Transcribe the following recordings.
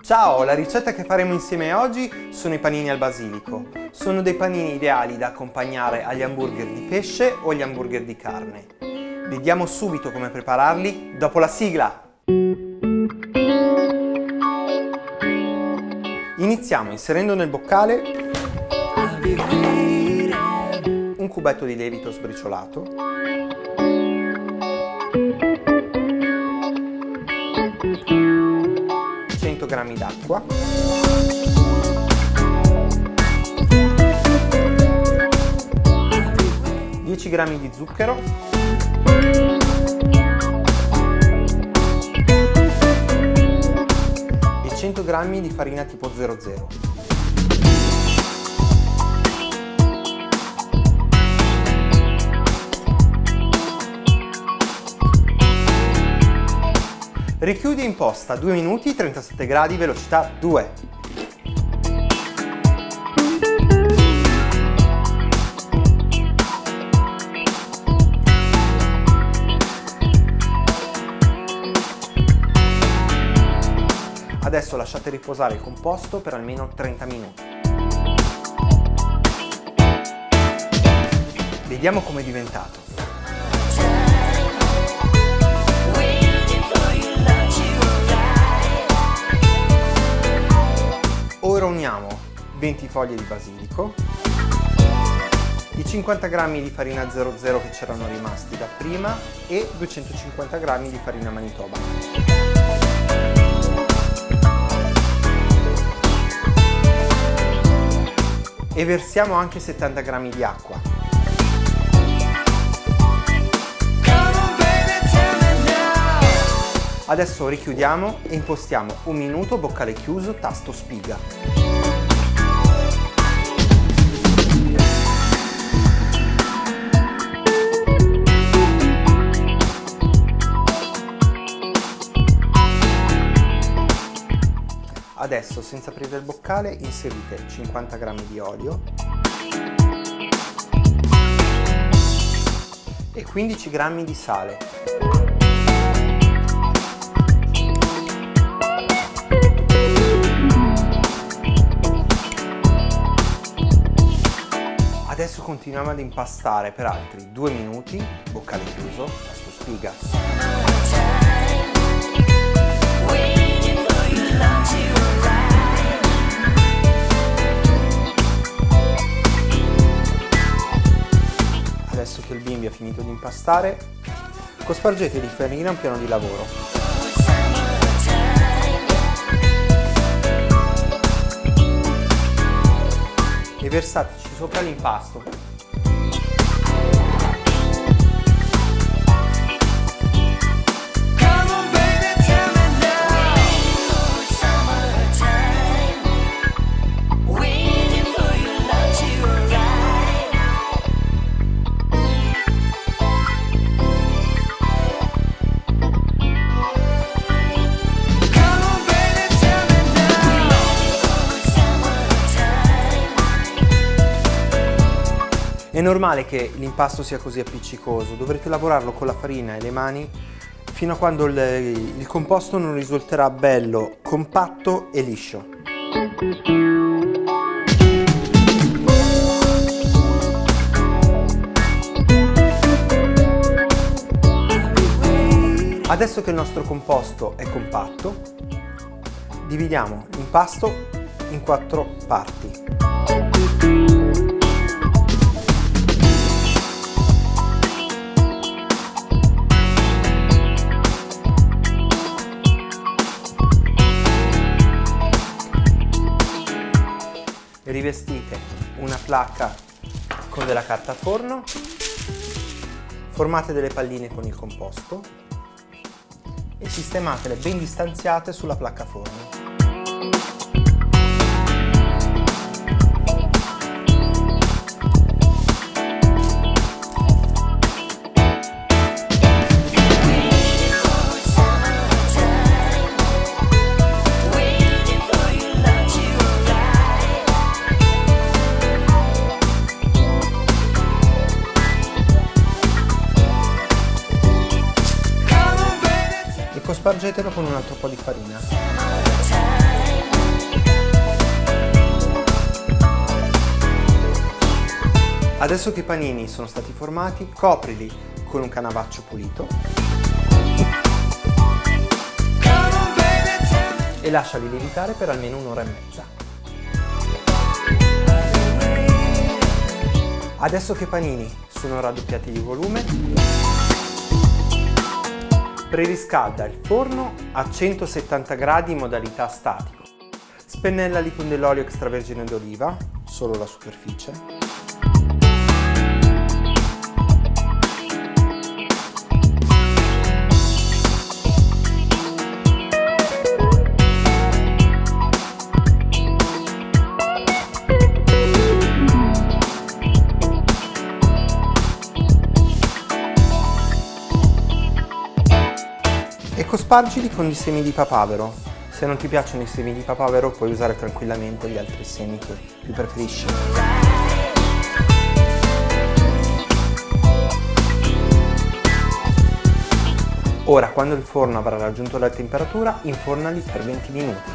Ciao, la ricetta che faremo insieme oggi sono i panini al basilico. Sono dei panini ideali da accompagnare agli hamburger di pesce o agli hamburger di carne. Vediamo subito come prepararli dopo la sigla! Iniziamo inserendo nel boccale un cubetto di lievito sbriciolato, 100 g d'acqua, (10 g di zucchero, e 100 g di farina tipo 00. Richiudi e imposta 2 minuti, 37 gradi, velocità 2. Adesso lasciate riposare il composto per almeno 30 minuti. Vediamo com'è diventato. Ora uniamo 20 foglie di basilico, i 50 g di farina 00 che c'erano rimasti da prima e 250 g di farina Manitoba. E versiamo anche 70 g di acqua. Adesso richiudiamo e impostiamo 1 minuto, boccale chiuso, tasto spiga. Adesso, senza aprire il boccale, inserite 50 g di olio e 15 g di sale. Adesso continuiamo ad impastare per altri 2 minuti, boccale chiuso, tasto spiga. Adesso che il bimbi ha finito di impastare, cospargete di farina un piano di lavoro. E versateci sopra l'impasto. È normale che l'impasto sia così appiccicoso, dovrete lavorarlo con la farina e le mani fino a quando il composto non risulterà bello, compatto e liscio. Adesso che il nostro composto è compatto, dividiamo l'impasto in 4 parti. Rivestite una placca con della carta forno, formate delle palline con il composto e sistematele ben distanziate sulla placca forno. Cospargetelo con un altro po' di farina. Adesso che i panini sono stati formati, coprili con un canavaccio pulito e lasciali lievitare per almeno un'ora e mezza. Adesso che i panini sono raddoppiati di volume, preriscalda il forno a 170 gradi in modalità statico. Spennellali con dell'olio extravergine d'oliva, solo la superficie. E cospargili con i semi di papavero. Se non ti piacciono i semi di papavero puoi usare tranquillamente gli altri semi che più preferisci. Ora, quando il forno avrà raggiunto la temperatura, infornali per 20 minuti.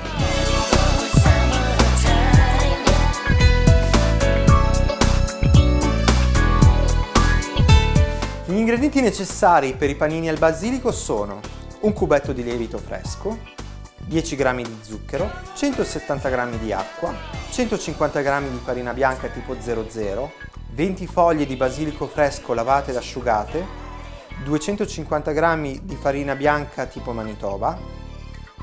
Gli ingredienti necessari per i panini al basilico sono un cubetto di lievito fresco, 10 g di zucchero, 170 g di acqua, 150 g di farina bianca tipo 00, 20 foglie di basilico fresco lavate ed asciugate, 250 g di farina bianca tipo Manitoba,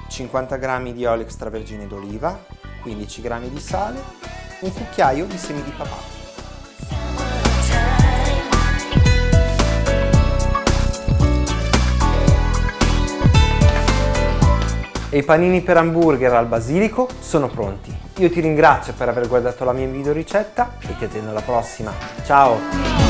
50 g di olio extravergine d'oliva, 15 g di sale, un cucchiaio di semi di papavero. E i panini per hamburger al basilico sono pronti. Io ti ringrazio per aver guardato la mia video ricetta e ti attendo alla prossima. Ciao!